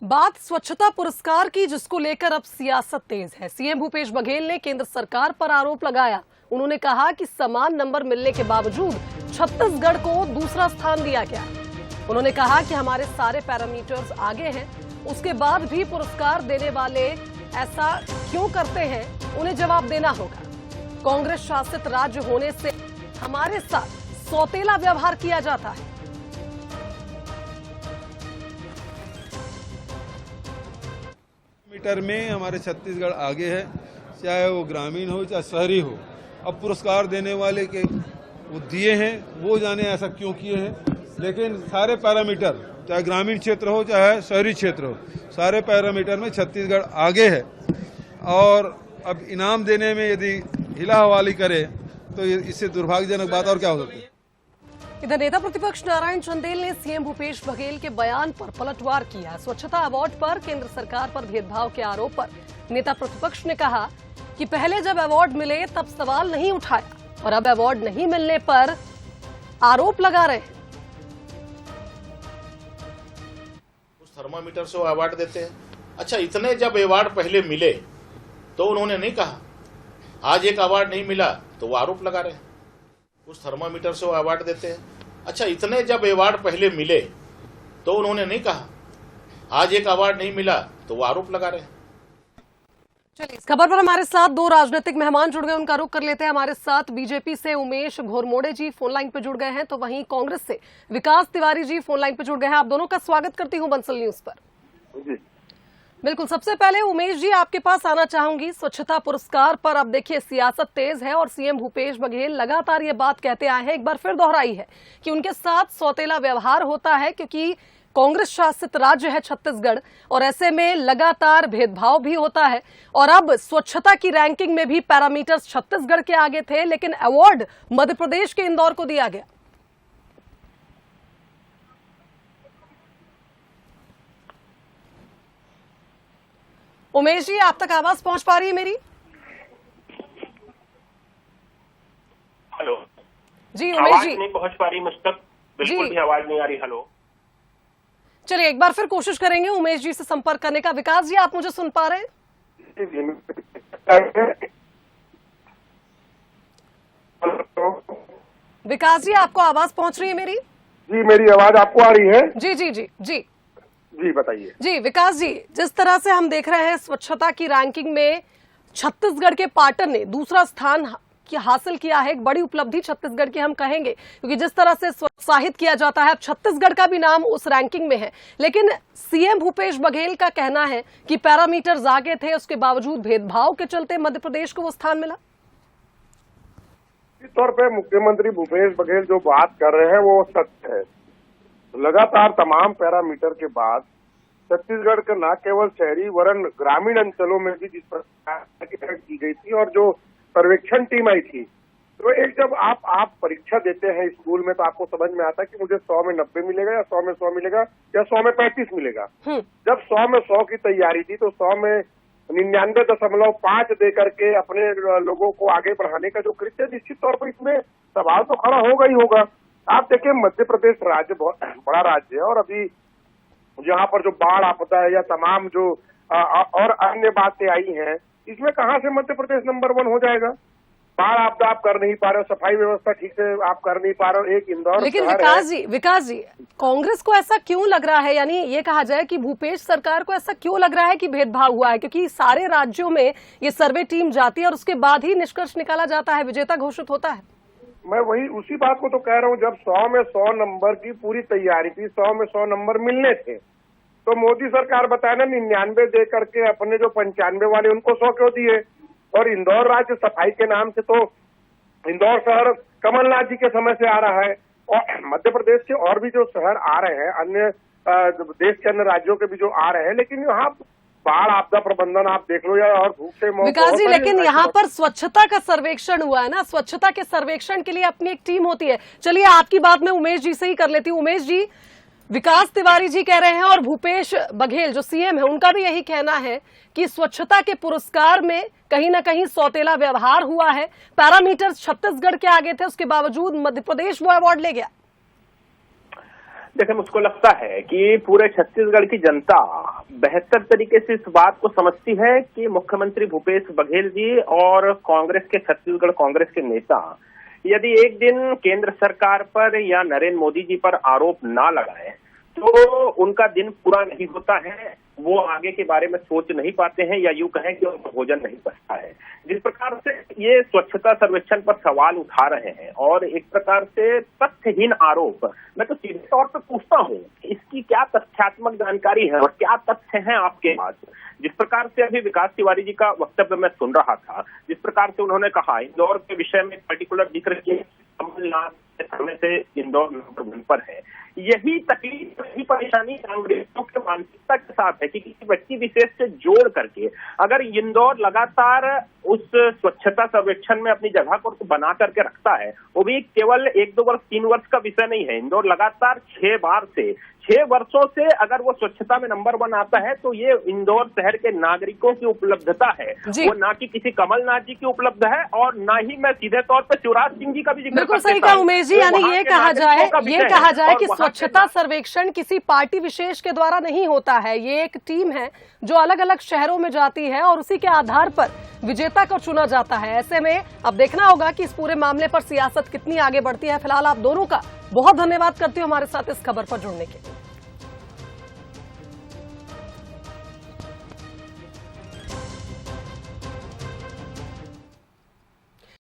बात स्वच्छता पुरस्कार की, जिसको लेकर अब सियासत तेज है। सीएम भूपेश बघेल ने केंद्र सरकार पर आरोप लगाया। उन्होंने कहा कि समान नंबर मिलने के बावजूद छत्तीसगढ़ को दूसरा स्थान दिया गया। उन्होंने कहा कि हमारे सारे पैरामीटर्स आगे हैं, उसके बाद भी पुरस्कार देने वाले ऐसा क्यों करते हैं, उन्हें जवाब देना होगा। कांग्रेस शासित राज्य होने से हमारे साथ सौतेला व्यवहार किया जाता है। मीटर में हमारे छत्तीसगढ़ आगे है, चाहे वो ग्रामीण हो चाहे शहरी हो। अब पुरस्कार देने वाले के वो दिए हैं, वो जाने ऐसा क्यों किए हैं, लेकिन सारे पैरामीटर, चाहे ग्रामीण क्षेत्र हो चाहे शहरी क्षेत्र हो, सारे पैरामीटर में छत्तीसगढ़ आगे है। और अब इनाम देने में यदि हिला हवाली करे तो इससे दुर्भाग्यजनक बात और क्या हो सकती है। इधर नेता प्रतिपक्ष नारायण चंदेल ने सीएम भूपेश बघेल के बयान पर पलटवार किया। स्वच्छता अवार्ड पर केंद्र सरकार पर भेदभाव के आरोप पर नेता प्रतिपक्ष ने कहा कि पहले जब अवार्ड मिले तब सवाल नहीं उठाया और अब अवार्ड नहीं मिलने पर आरोप लगा रहे हैं। उस थर्मामीटर से वो अवार्ड देते हैं। अच्छा, इतने जब अवार्ड पहले मिले तो उन्होंने नहीं कहा, आज एक अवार्ड नहीं मिला तो वो आरोप लगा रहे हैं। उस थर्मामीटर से वो अवार्ड देते हैं। अच्छा, इतने जब अवार्ड पहले मिले तो उन्होंने नहीं कहा, आज एक अवार्ड नहीं मिला तो वो आरोप लगा रहे हैं। चलिए, इस खबर पर हमारे साथ दो राजनीतिक मेहमान जुड़ गए, उनका रुख कर लेते हैं। हमारे साथ बीजेपी से उमेश घोरमोड़े जी फोन लाइन पर जुड़ गए हैं, तो वहीं कांग्रेस से विकास तिवारी जी फोन लाइन पर जुड़ गए हैं। आप दोनों का स्वागत करती हूं बंसल न्यूज पर। जी बिल्कुल, सबसे पहले उमेश जी आपके पास आना चाहूंगी। स्वच्छता पुरस्कार पर अब देखिए सियासत तेज है और सीएम भूपेश बघेल लगातार ये बात कहते आए हैं, एक बार फिर दोहराई है कि उनके साथ सौतेला व्यवहार होता है, क्योंकि कांग्रेस शासित राज्य है छत्तीसगढ़ और ऐसे में लगातार भेदभाव भी होता है। और अब स्वच्छता की रैंकिंग में भी पैरामीटर्स छत्तीसगढ़ के आगे थे, लेकिन अवार्ड मध्य प्रदेश के इंदौर को दिया गया। उमेश जी, आप तक आवाज पहुंच पा रही है मेरी? हेलो जी उमेश आवाज जी, नहीं पहुंच पा रही मुझ तक, बिल्कुल भी आवाज नहीं आ रही। हेलो, चलिए एक बार फिर कोशिश करेंगे उमेश जी से संपर्क करने का। विकास जी, आप मुझे सुन पा रहे हैं? विकास जी, आपको आवाज पहुंच रही है मेरी? जी, मेरी आवाज आपको आ रही है? जी जी जी जी जी बताइए। जी विकास जी, जिस तरह से हम देख रहे हैं स्वच्छता की रैंकिंग में छत्तीसगढ़ के पाटन ने दूसरा स्थान हासिल किया है, एक बड़ी उपलब्धि छत्तीसगढ़ की हम कहेंगे, क्योंकि जिस तरह से प्रोत्साहित किया जाता है, अब छत्तीसगढ़ का भी नाम उस रैंकिंग में है। लेकिन सीएम भूपेश बघेल का कहना है कि पैरामीटर्स आगे थे, उसके बावजूद भेदभाव के चलते मध्य प्रदेश को वो स्थान मिला। इस तौर पे मुख्यमंत्री भूपेश बघेल जो बात कर रहे हैं वो सत्य है। लगातार तमाम पैरामीटर के बाद छत्तीसगढ़ का न केवल शहरी वरन ग्रामीण अंचलों में भी जिस प्रकार की गई थी और जो सर्वेक्षण टीम आई थी, तो एक जब आप परीक्षा देते हैं स्कूल में तो आपको समझ में आता है कि मुझे 100 में 90 मिलेगा या 100 में 100 मिलेगा या 100 में 35 मिलेगा। जब 100 में 100 की तैयारी थी तो 100 में 99.5 दे करके अपने लोगों को आगे बढ़ाने का जो कृत्य, निश्चित तौर पर इसमें सवाल तो खड़ा होगा ही होगा। आप देखिए, मध्य प्रदेश राज्य बहुत बड़ा राज्य है और अभी यहाँ पर जो बाढ़ आपदा है या तमाम जो और अन्य बातें आई हैं, इसमें कहाँ से मध्य प्रदेश नंबर 1 हो जाएगा? बाढ़ आपदा आप कर नहीं पा रहे हो, सफाई व्यवस्था ठीक से आप कर नहीं पा रहे हो, एक इंदौर। लेकिन विकास जी, कांग्रेस को ऐसा क्यों लग रहा है, यानी ये कहा जाए कि भूपेश सरकार को ऐसा क्यों लग रहा है कि भेदभाव हुआ है? क्योंकि सारे राज्यों में ये सर्वे टीम जाती है और उसके बाद ही निष्कर्ष निकाला जाता है, विजेता घोषित होता है। मैं वही उसी बात को तो कह रहा हूँ, जब 100 में 100 नंबर की पूरी तैयारी थी, 100 में 100 नंबर मिलने थे, तो मोदी सरकार बताए ना 99 दे करके अपने जो 95 वाले उनको 100 क्यों दिए? और इंदौर राज्य सफाई के नाम से तो इंदौर शहर कमलनाथ जी के समय से आ रहा है और मध्य प्रदेश के और भी जो शहर आ रहे हैं, अन्य देश के अन्य राज्यों के भी जो आ रहे हैं, लेकिन यहाँ बाढ़ आपदा प्रबंधन आप देख लो या और भूख से मौत। विकास जी, लेकिन यहाँ पर स्वच्छता का सर्वेक्षण हुआ है ना, स्वच्छता के सर्वेक्षण के लिए अपनी एक टीम होती है। चलिए, आपकी बात मैं उमेश जी से ही कर लेती हूँ। उमेश जी, विकास तिवारी जी कह रहे हैं और भूपेश बघेल जो सीएम है उनका भी यही कहना है कि स्वच्छता के पुरस्कार में कहीं ना कहीं सौतेला व्यवहार हुआ है। पैरामीटर्स छत्तीसगढ़ के आगे थे, उसके बावजूद मध्य प्रदेश वो अवार्ड ले गया। देखिए, मुझको लगता है कि पूरे छत्तीसगढ़ की जनता बेहतर तरीके से इस बात को समझती है कि मुख्यमंत्री भूपेश बघेल जी और कांग्रेस के छत्तीसगढ़ कांग्रेस के नेता यदि एक दिन केंद्र सरकार पर या नरेंद्र मोदी जी पर आरोप ना लगाए तो उनका दिन पूरा नहीं होता है, वो आगे के बारे में सोच नहीं पाते हैं, या यूं कहें कि उनका भोजन नहीं पचता है। जिस प्रकार से ये स्वच्छता सर्वेक्षण पर सवाल उठा रहे हैं और एक प्रकार से तथ्यहीन आरोप, मैं तो सीधे तौर पर पूछता हूँ इसकी क्या तथ्यात्मक जानकारी है और क्या तथ्य हैं आपके पास। जिस प्रकार से अभी विकास तिवारी जी का वक्तव्य मैं सुन रहा था, जिस प्रकार से उन्होंने कहा इंदौर के विषय में पर्टिकुलर जिक्र किया, कमलनाथ के समय से इंदौर नंबर 1 पर है। यही तकलीफ, यही परेशानी कांग्रेसियों के मानसिकता के साथ है कि किसी व्यक्ति विशेष से जोड़ करके अगर इंदौर लगातार उस स्वच्छता सर्वेक्षण में अपनी जगह को बना करके रखता है, वो भी केवल 1-2 वर्ष 3 वर्ष का विषय नहीं है। इंदौर लगातार 6 वर्षों से अगर वो स्वच्छता में नंबर 1 आता है तो ये इंदौर शहर के नागरिकों की उपलब्धता है, वो ना कि किसी कमलनाथ जी की उपलब्ध है और ना ही मैं सीधे तौर पर शिवराज सिंह जी का भी जिक्र बिल्कुल सही कहा उमेश जी। यानी ये कहा जाए कि स्वच्छता सर्वेक्षण किसी पार्टी विशेष के द्वारा नहीं होता है, ये एक टीम है जो अलग अलग शहरों में जाती है और उसी के आधार पर विजेता को चुना जाता है। ऐसे में अब देखना होगा कि इस पूरे मामले पर सियासत कितनी आगे बढ़ती है। फिलहाल आप दोनों का बहुत धन्यवाद करती हूँ हमारे साथ इस खबर पर जुड़ने के लिए।